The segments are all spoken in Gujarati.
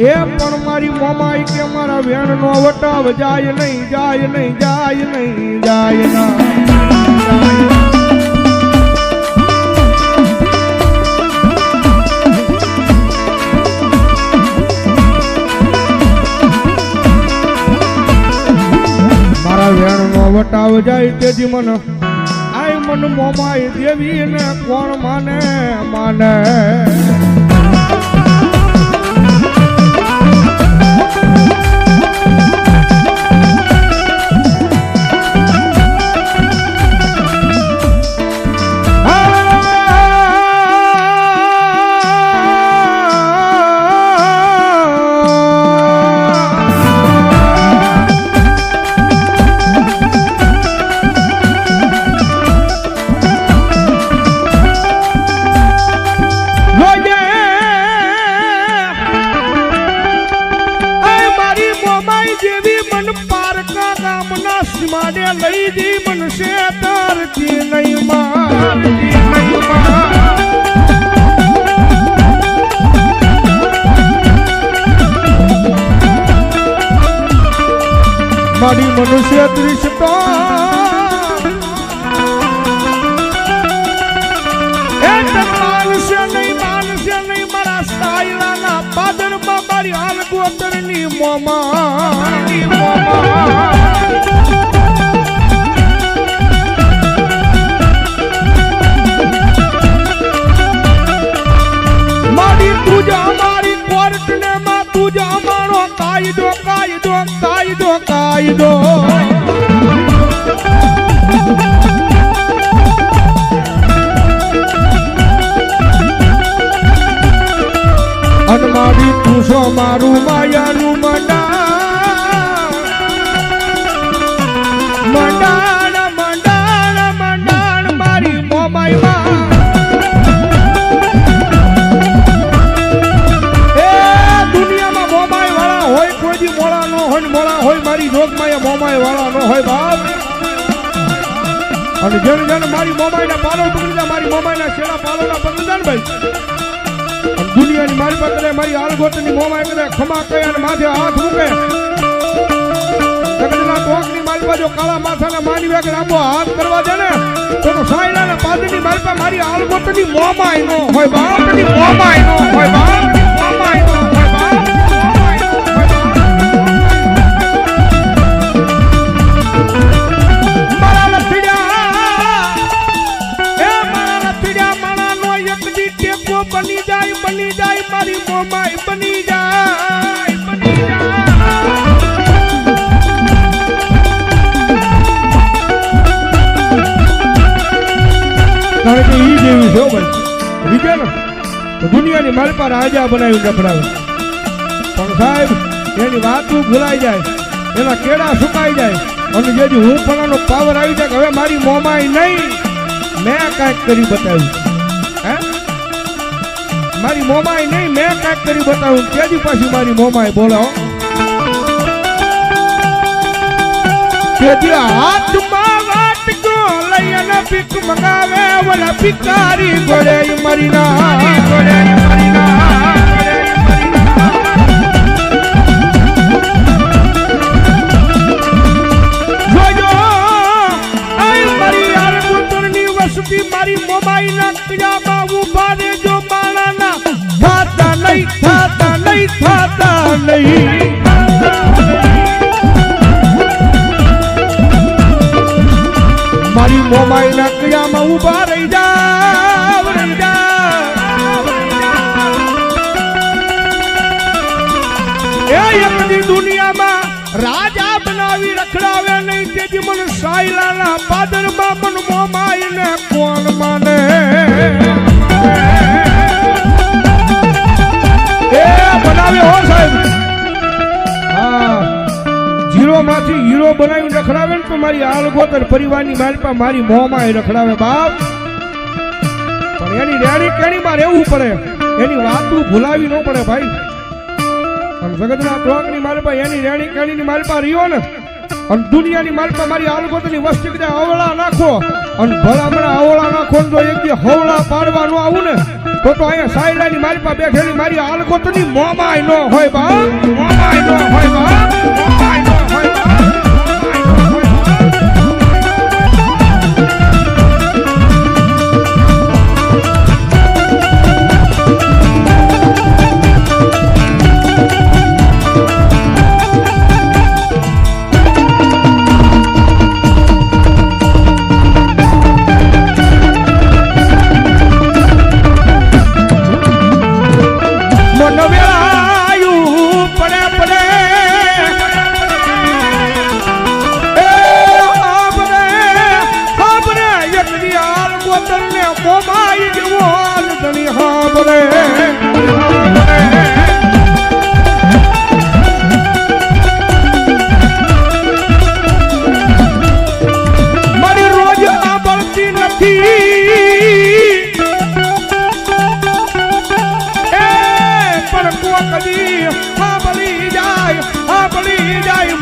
એ પણ મારી મોમાઈ કે મારા વેણ નો વટાવ જાય નહીં જાય નહીં જાય નહીં જાય ના મારા વેણ નો વટાવ જાય તેથી મને આય મન મોમાઈ દેવી ને કોણ માને માને મારે લઈ દી મનસે તારતી નહીં મારતી નહીં મારી મનુષ્ય દૃષ્ટો માનશે નહીં મારા સાયલાના પાદરમાં મારી હાલ ગોતરની મોમા કાયદો અનમારી તું મારું માયાનું મંડાણ મારી મોમાઈમાં મોળા હોય મારી જોગમાં મોમાય વાળા નો હોય બાપ અને જેને જેને મારી મોમાયના પાલો પકડી મારી મોમાયના શેડા પાલોના પકડી ને ભાઈ દુનિયાની મારી પાસે મારી આલગોટની મોમાય કરે ખમા કહે અને માથે હાથ મૂકે જગતના ટોકની મારી બાજુ કાળા માથાના માની વેગ લાંબો હાથ કરવા દે ને તો સાયલાના પાદની મારી પાસે મારી આલગોટની મોમાય નો હોય બાપની મોમાય નો હોય બાપની મોમાય નો હોય બાપ બની જાય મારી મોમાઈ બની જાય કારણ કે ઈ જેવી છે ભાઈ બીજે ને દુનિયાની મારી પાસે રાજા બનાવી રખડાવે પણ સાહેબ એની વાતું ભૂલાઈ જાય એના કેળા સુકાઈ જાય અને જેથી હું ફલાનો પાવર આવી જાય હવે મારી મોમાઈ નહીં મેં કાંઈક કરી બતાવ્યું હે મારી મોમાઈ નહીં મેં કાંઈક કરી બતાવું ત્યાંથી પાછી મારી મોમાઈ બોલો તેથી હાથમાં વાટકો લઈને ભીખ મંગાવે ઓલા ભિખારી ગોળે મરીના જોજો આઈ મારી યાર ગુંદરની વસતી મારી મોમાઈ ના કિયામાં ઉભા રહેજો માણાના થાતા નહીં મારી મોમાઈ ના કિયામાં ઉભા રહી જાવ એ એકની દુનિયામાં રાજા બનાવી રખડાવે નહીં તેથી મને સાયલાના પાદરમાં મન મોમાઈ ને કોણ માને બનાવે હો સાહેબ હા જીરો માંથી હીરો બનાવી રખડાવે ને તો મારી આલગોતર પરિવારની માલપા મારી મોમાય રખડાવે બાપ પણ એની રેડી કેણી માં રહેવું પડે એની વાતું ભૂલાવી ન પડે ભાઈ અને જગતના ટોકની માલપા એની રેડી કેણીની માલપા રહ્યો ને અને દુનિયાની માલપા મારી આલગોતરની વસ્તી કદાચ અવળા નાખો અને ભલામણા અવળા નાખો તો એક હવળા પાડવાનું આવું ને તો અહીંયા સાયલાની મારી પાસે બેઠેલી મારી આલગોતની મોમાય નો હોય બા, મોમાય નો હોય બા, મોમાય નો હોય બા.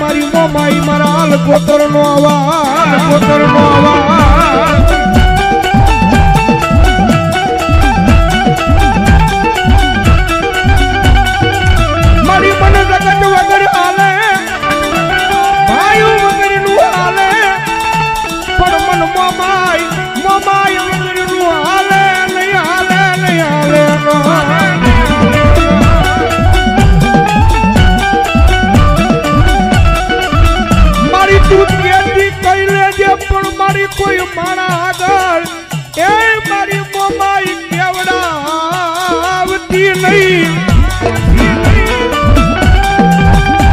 મારી મોમાઈ મારા આલગોતરનો અવાજ, ગોતરનો અવાજ. મારી મન જગત વગર હાલે, ભાઈ વગર નું હાલે, પણ મન મોમાઈ મોમાઈ વગર નું હાલે નહીં, હાલે નહીં, હાલે. તું કેતી કઈ લેજે પણ મારી કોઈ માણા આગળ એ મારી મોમાઈ કેવડાવતી નહીં.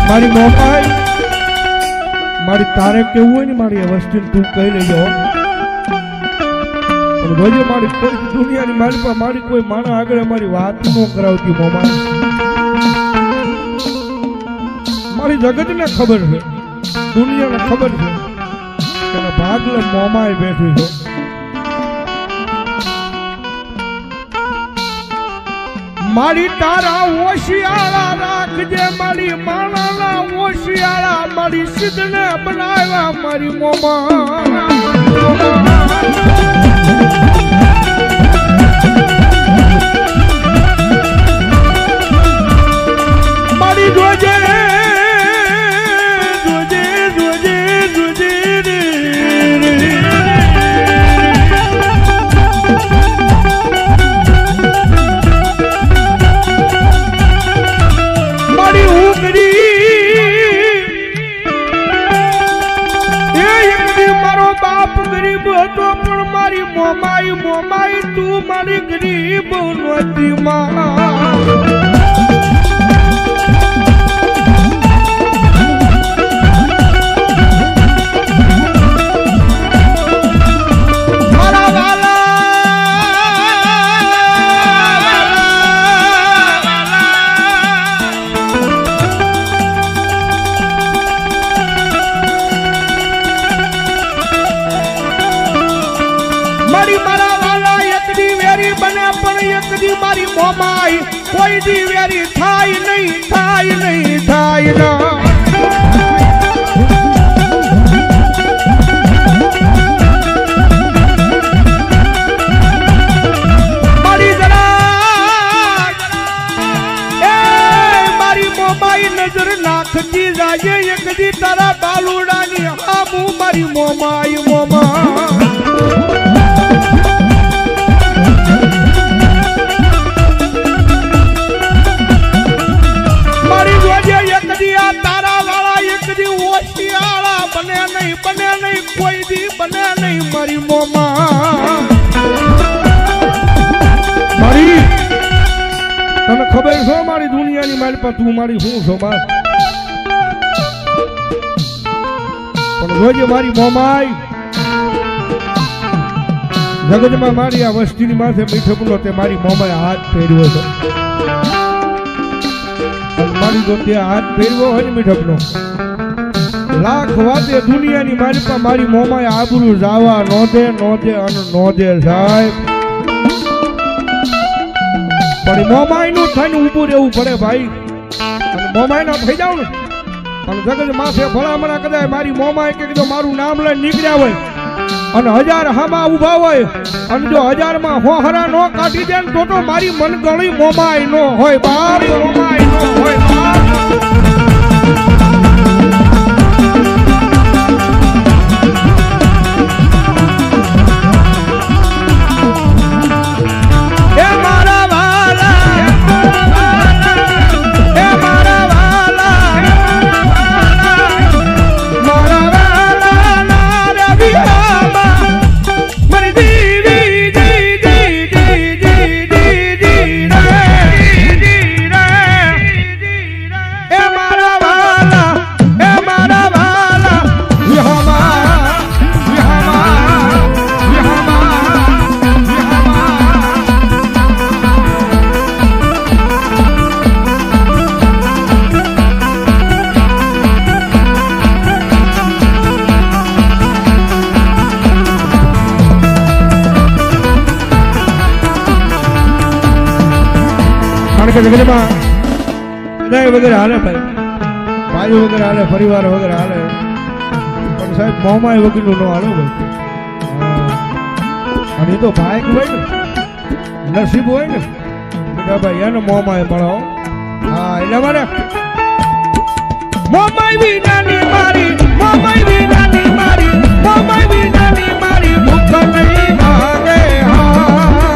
મારી મોમાઈ મારી તારે કેવું હોય ને મારી વસ્તુ તું કહી લેજો, પણ રોજે મારી કોઈ દુનિયાની મારી પાસે મારી કોઈ માણા આગળ મારી વાત ન કરાવતી મોમાઈ. મારી જગતને ખબર છે, દુનિયાને ખબર છે કે ભાગલે મોમાય બેઠી છે. મારી તારા ઓશિયાળા રાખજે, મારી માણાના ઓશિયાળા, મારી સિદ્ધને બનાવ્યા મારી મોમા. મારી જોજે મોમાઈ મોમાઈ તું મારી ગરીબ નોતી માં. મારા વાલા મારી મારા વાલા એક દી વેરી બને પણ એક દી મારી મોમાઈ કોઈ દી વેરી થાય નહીં, થાય નહીં, થાય ના. મારી જરા એ મારી મોમાઈ નજર નાખતી જાય એક દી તારા બાલુડાની આબુ મારી મોમાઈ મોમા. તારા વાળા એક દી ઓશિયાળા બને નહીં, કોઈ દી બને નહીં મારી મોમા. મારી તને ખબર છે મારી દુનિયાની મારી પર તું મારી શું છો બા, પણ રોજે મારી મોમાઈ જગતમાં મારી આ વસ્તીની માથે મીઠપનો તે મારી મોમાએ હાથ ફેરવ્યો હતો. મારી તો ત્યાં હાથ ફેરવો હોય ને મીઠપનો લાખ વાતે દુનિયાની મારી પાસે મારી મોમાએ આબરૂ જાવા નોંધે નોંધે અને નોંધે સાહેબ. પણ મોમાઈ નું થઈને ઊભું રહેવું પડે ભાઈ, અને મોમાઈ ના થઈ જાવ ને અને જગત માથે ભલામણા કદાચ મારી મોમાએ કે કીધું મારું નામ લઈને નીકળ્યા હોય અને 1000 હામાં ઊભા હોય અને જો 1000 માં હોહરા નો કાઢી દે ને તો મારી મનગણી મોમાય નો હોય બાપ, મોમાય નો હોય બાપ. જગતમાં બધાય વગેરે હાલે ભાઈ, ભાઈઓ વગેરે હાલે, પરિવાર વગેરે હાલે, પણ સાહેબ મોમાય વગરનું ન હાલો ભાઈ. અને એ તો ભાઈ હોય ને, નસીબ હોય ને બેટા ભાઈ, એને મોમાય મળો. હા એટલે મારે મોમાય વિનાની મારી, મોમાય વિનાની મારી, મોમાય વિનાની મારી ભૂખ નહીં ભાગે. હા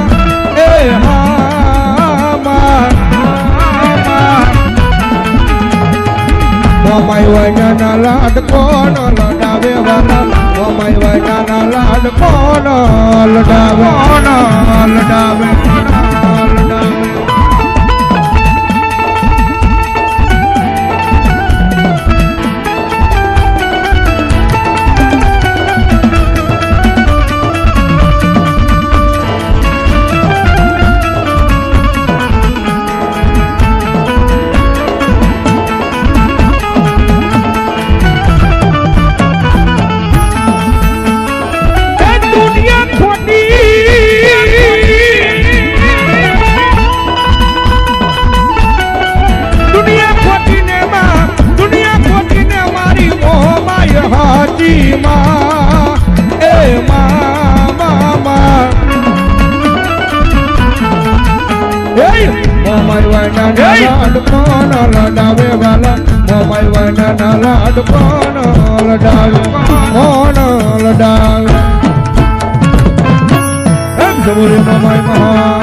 એ હા મોમાય વૈના લાડ કોણ લડાવે વાલા, મોમાય વૈના લાડ કોણ લડાવે, લડાવે, લડાવે. લાડ કોણ લડાવે વાલા, મોમાય વૈના લાડ કોણ લડાવે, કોણ લડાવે. એમ સમૂરી મોમાય મહા